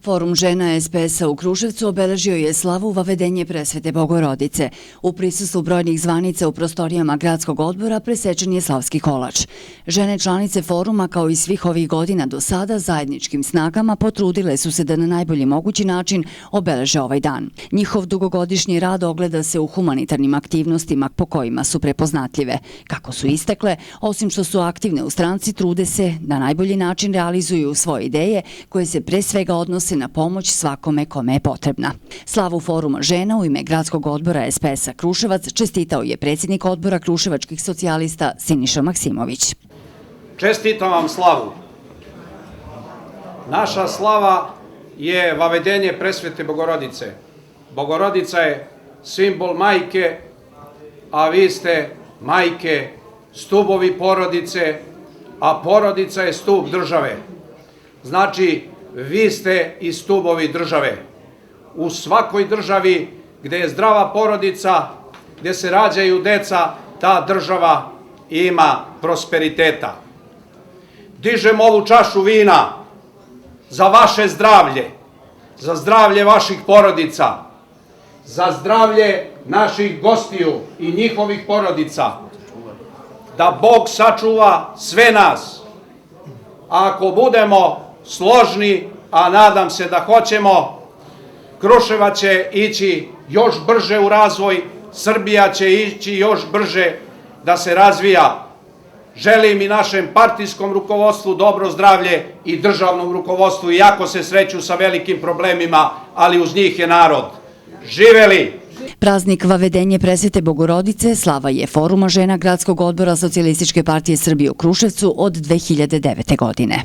Forum žena SPS-a u Kruševcu obeležio je slavu Vavedenje Presvete Bogorodice. U prisustvu brojnih zvanica u prostorijama gradskog odbora presečen je slavski kolač. Žene članice foruma, kao i svih ovih godina do sada, zajedničkim snagama potrudile su se da na najbolji mogući način obeleže ovaj dan. Njihov dugogodišnji rad ogleda se u humanitarnim aktivnostima po kojima su prepoznatljive. Kako su istakle, osim što su aktivne u stranci, trude se da na najbolji način realizuju svoje ideje koje se pre svega odnose na pomoć svakome kome je potrebna. Slavu foruma žena u ime gradskog odbora SPS-a Kruševac čestitao je predsjednik odbora kruševačkih socijalista Siniša Maksimović. Čestitam vam slavu. Naša slava je Vavedenje Presvete Bogorodice. Bogorodica je simbol majke, a vi ste majke, stubovi porodice, a porodica je stub države. Znači, vi ste i stubovi države. U svakoj državi gde je zdrava porodica, gde se rađaju deca, ta država ima prosperiteta. Dižem ovu čašu vina za vaše zdravlje, za zdravlje vaših porodica, za zdravlje naših gostiju i njihovih porodica, da Bog sačuva sve nas. A ako budemo složni, a nadam se da hoćemo, Kruševac će ići još brže u razvoj, Srbija će ići još brže da se razvija. Želim i našem partijskom rukovodstvu dobro zdravlje i državnom rukovodstvu, iako se sreću sa velikim problemima, ali uz njih je narod. Živeli! Praznik Vavedenje Presvete Bogorodice slava je foruma žena gradskog odbora Socijalističke partije Srbije u Kruševcu od 2009. godine.